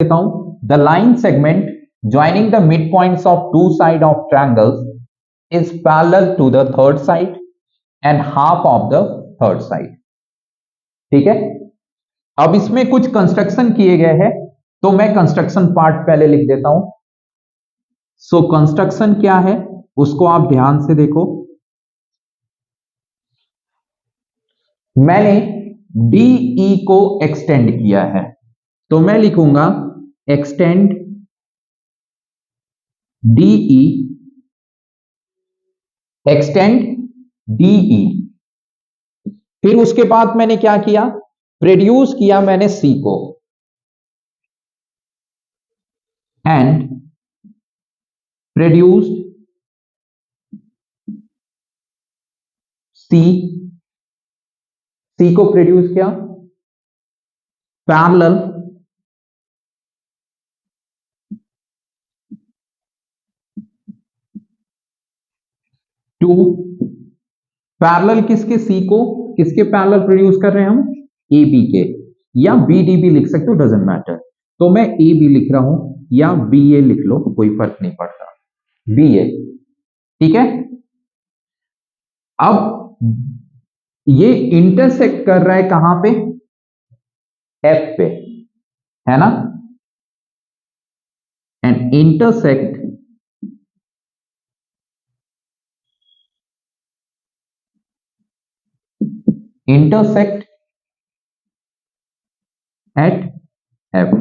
देता हूं the line segment joining the mid points of two side of triangles is parallel to the third side and half of the third side. ठीक है, अब इसमें कुछ construction किए गए हैं तो मैं कंस्ट्रक्शन पार्ट पहले लिख देता हूं। सो कंस्ट्रक्शन क्या है उसको आप ध्यान से देखो। मैंने डीई को एक्सटेंड किया है तो मैं लिखूंगा एक्सटेंड डीई, एक्सटेंड डीई। फिर उसके बाद मैंने क्या किया, प्रोड्यूस किया मैंने सी को एंड प्रोड्यूस्ड सी, सी को प्रोड्यूस किया पैरेलल टू, पैरेलल किसके, सी को किसके पैरेलल प्रोड्यूस कर रहे हैं हम, ए बी के, या बी डी भी लिख सकते हो, डजेंट मैटर। तो मैं ए बी लिख रहा हूं या बी ए लिख लो, कोई फर्क नहीं पड़ता, बी ए। ठीक है, अब ये इंटरसेक्ट कर रहा है कहां पे, एफ पे, है ना, एंड इंटरसेक्ट एट एफ।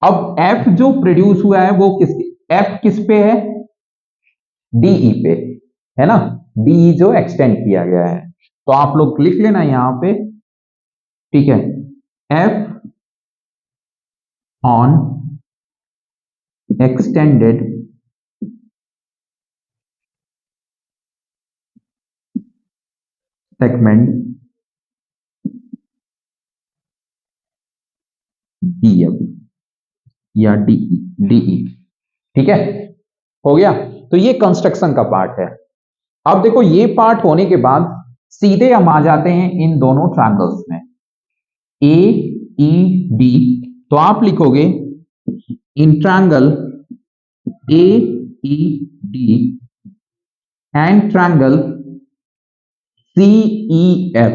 अब एफ जो प्रोड्यूस हुआ है वो एफ किस पे है, डीई पे, है ना, डीई जो एक्सटेंड किया गया है। तो आप लोग लिख लेना यहां पे, ठीक है, F on extended segment DF या डीई, डीई। ठीक है, हो गया। तो ये कंस्ट्रक्शन का पार्ट है। अब देखो ये पार्ट होने के बाद सीधे हम आ जाते हैं इन दोनों ट्रायंगल्स में, ए ई डी। तो आप लिखोगे in triangle A E D and triangle C E F.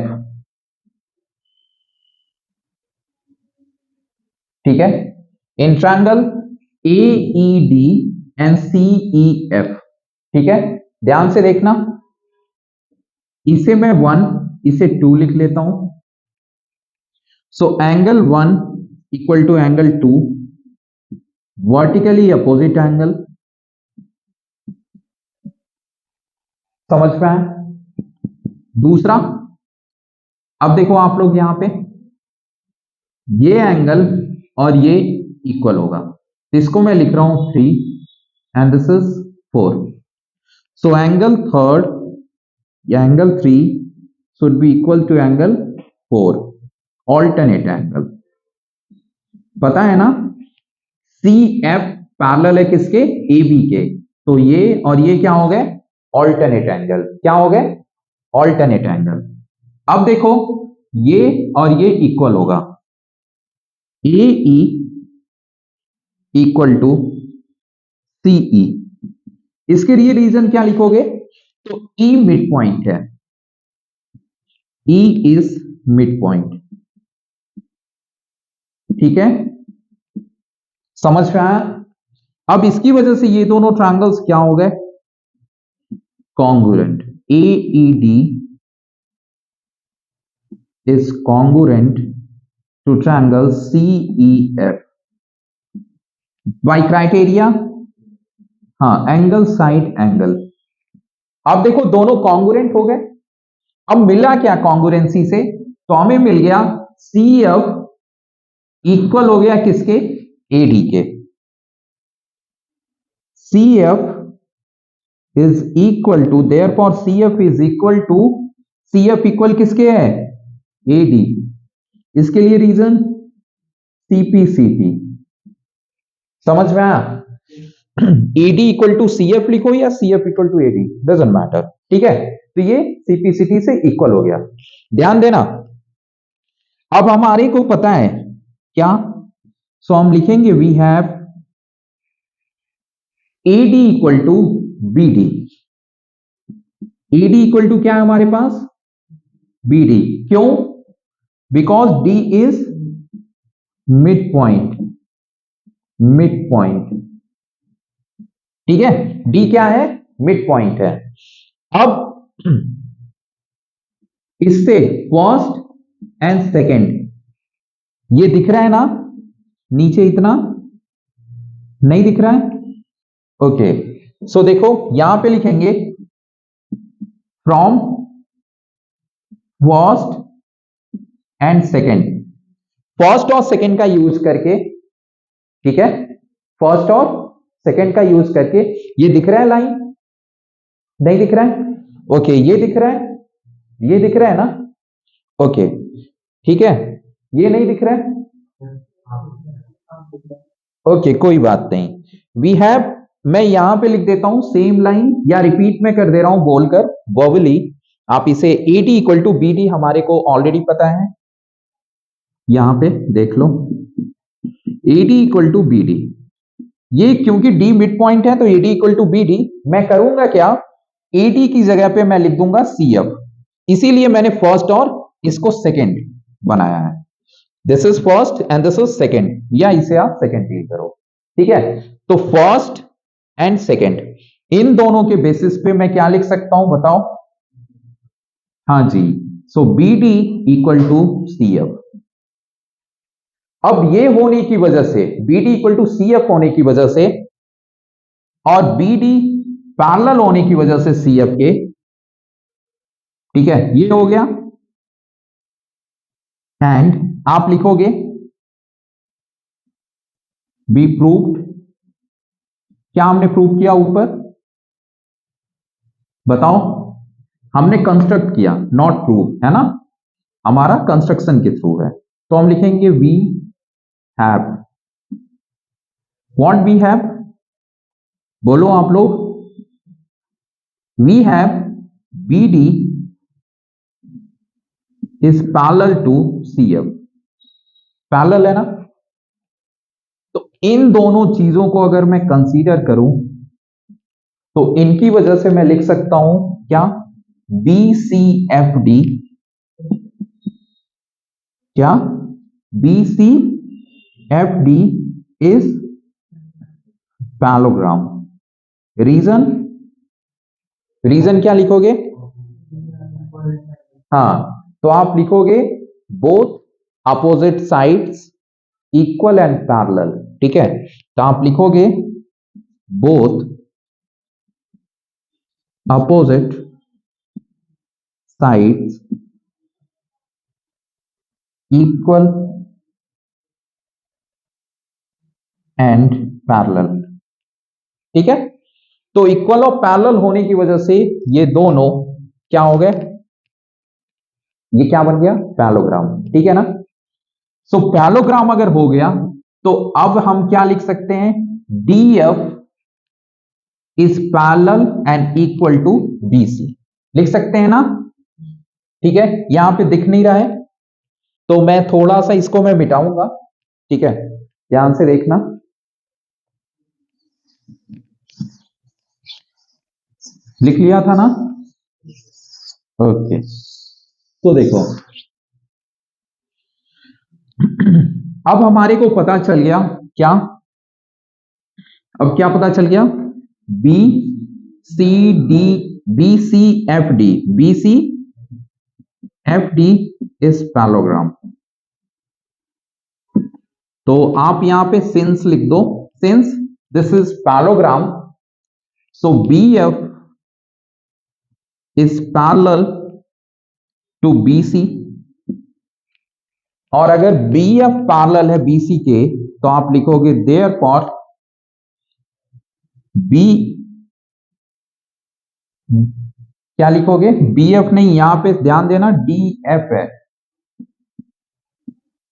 ठीक है, in triangle A E D and C E F. ठीक है, ध्यान से देखना, इसे मैं 1, इसे 2 लिख लेता हूं। So angle 1 equal to angle 2, vertically opposite angle. समझ में आया? दूसरा, अब देखो आप लोग यहां पे, ये एंगल और ये इक्वल होगा, इसको मैं लिख रहा हूं 3 and this is 4। So angle third या angle 3 should be equal to angle 4, alternate angle. पता है ना, सी एफ पैरेलल है किसके, ए बी के। तो ये और ये क्या हो गए, ऑल्टरनेट एंगल। क्या हो गए, ऑल्टरनेट एंगल। अब देखो ये और ये इक्वल होगा, ए ई इक्वल टू सी ई। इसके लिए रीजन क्या लिखोगे, तो E मिड पॉइंट है, E इज मिड पॉइंट। ठीक है, समझ में आया? अब इसकी वजह से ये दोनों ट्रायंगल्स क्या हो गए, congruent. AED is congruent to triangle CEF by criteria, हाँ, एंगल साइड एंगल। अब देखो दोनों कॉन्ग्रुएंट हो गए। अब मिला क्या कॉन्ग्रुएंसी से, तो हमें मिल गया CF इक्वल हो गया किसके, AD के। CF is equal to, therefore CF is equal to, CF equal किसके है, AD। इसके लिए रीजन CPCT। समझ में आया? AD इक्वल टू CF लिखो या CF equal to AD, doesn't matter. ठीक है, तो ये CPCT से इक्वल हो गया। ध्यान देना, अब हमारे को पता है क्या? सो हम लिखेंगे we have AD equal to BD। AD equal to क्या है हमारे पास? BD। क्यों? Because D is mid point. Mid point, ठीक है, D क्या है? मिड पॉइंट है। अब इससे फर्स्ट एंड सेकंड ये दिख रहा है ना, नीचे इतना नहीं दिख रहा है? ओके, सो देखो यहां पे लिखेंगे from first and second. First और सेकंड का यूज करके, ठीक है, फर्स्ट और सेकंड का यूज करके ये दिख रहा है लाइन? नहीं दिख रहा है? ओके, ये दिख रहा है, ये दिख रहा है ना? ओके, ठीक है, ये नहीं दिख रहा है? ओके, कोई बात नहीं। वी हैव, मैं यहां पे लिख देता हूं सेम लाइन, या रिपीट में कर दे रहा हूं बोलकर वर्बली। आप इसे AD इक्वल टू BD हमारे को ऑलरेडी पता है, यहां पे देख लो AD इक्वल टू BD। ये क्योंकि D मिड पॉइंट है तो AD इक्वल टू BD। मैं करूंगा क्या, AD की जगह पे मैं लिख दूंगा CF, इसीलिए मैंने फर्स्ट और इसको सेकंड बनाया है। This is first and this is second, या इसे आप सेकंड फील करो, ठीक है। तो फर्स्ट एंड सेकंड, इन दोनों के बेसिस पे मैं क्या लिख सकता हूं बताओ? हाँ जी, सो BD इक्वल टू CF। अब ये होने की वजह से, BD इक्वल टू CF होने की वजह से और BD पैरेलल होने की वजह से CF के, ठीक है, ये हो गया। एंड आप लिखोगे बी प्रूव्ड। क्या हमने प्रूव किया ऊपर बताओ? हमने कंस्ट्रक्ट किया, नॉट प्रूव, है ना, हमारा कंस्ट्रक्शन के थ्रू है। तो हम लिखेंगे we have, what we have, बोलो आप लोग। We have BD is parallel to CF। Parallel है ना? तो इन दोनों चीजों को अगर मैं कंसीडर करूं तो इनकी वजह से मैं लिख सकता हूं क्या, BCFD। क्या? BCFD is parallelogram. Reason, reason क्या लिखोगे? हाँ, तो आप लिखोगे both opposite sides equal and parallel, ठीक है। तो आप लिखोगे both opposite sides equal and parallel, ठीक है। तो इक्वल और पैरेलल होने की वजह से ये दोनों क्या हो गए, ये क्या बन गया, पैरेललोग्राम, ठीक है ना। सो पैरेललोग्राम अगर हो गया तो अब हम क्या लिख सकते हैं, DF is parallel and equal to BC, लिख सकते हैं ना, ठीक है। यहां पे दिख नहीं रहा है तो मैं थोड़ा सा इसको मैं मिटाऊंगा, ठीक है, ध्यान से देखना। लिख लिया था ना? ओके, तो देखो अब हमारे को पता चल गया क्या, अब क्या पता चल गया, BCFD इज पैरेललोग्राम। तो आप यहां पे सिंस लिख दो, since this is parallelogram so BF is parallel to BC। और अगर BF पैरेलल है BC के तो आप लिखोगे देयरफॉर B, क्या लिखोगे, BF नहीं, यहां पे ध्यान देना DF है,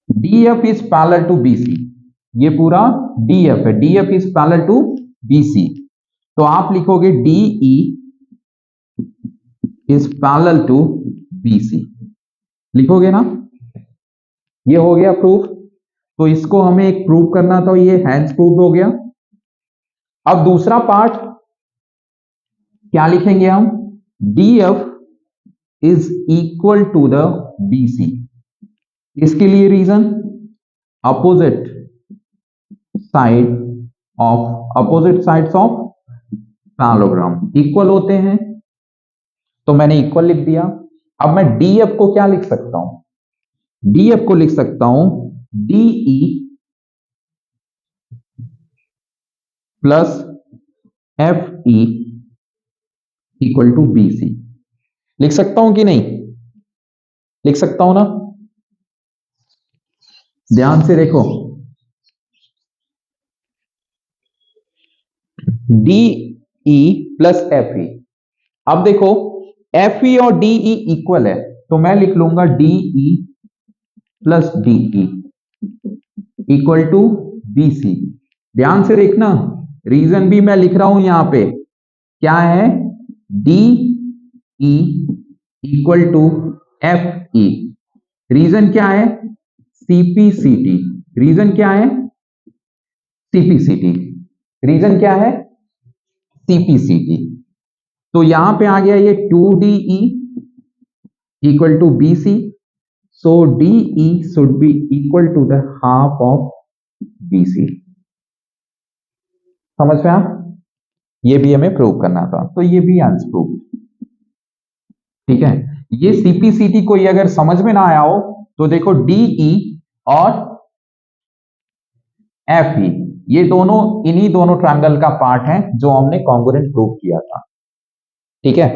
DF is parallel to BC, ये पूरा DF है, DF is parallel to BC। तो आप लिखोगे DE is parallel to BC, लिखोगे ना, ये हो गया प्रूफ। तो इसको हमें एक प्रूव करना था, ये हैंस प्रूव हो गया। अब दूसरा पार्ट क्या लिखेंगे हम, DF is equal to the BC। इसके लिए reason, opposite sides of parallelogram equal होते हैं, तो मैंने इक्वल लिख दिया। अब मैं DF को क्या लिख सकता हूं, DF को लिख सकता हूं DE plus FE equal to BC। लिख सकता हूं कि नहीं, लिख सकता हूं ना, ध्यान से देखो, DE प्लस FE। अब देखो FE और DE इक्वल है, तो मैं लिख लूंगा DE plus DE equal to BC। ध्यान से देखना, रीजन भी मैं लिख रहा हूं यहां पे, क्या है, DE equal to FE। Reason क्या है, CPCT। रीजन क्या है, CPCT। रीजन क्या है, CPCT। तो यहां पे आ गया ये 2DE equal to BC, so DE should be equal to the half of BC। समझ में आप, ये भी हमें प्रूव करना था, तो ये भी आंसर प्रूव। ठीक है, ये CPCT कोई अगर समझ में ना आया हो तो देखो DE और FE ये दोनों इन्हीं दोनों ट्रायंगल का पार्ट है जो हमने कॉन्ग्रुएंट प्रूव किया था। ठीक है,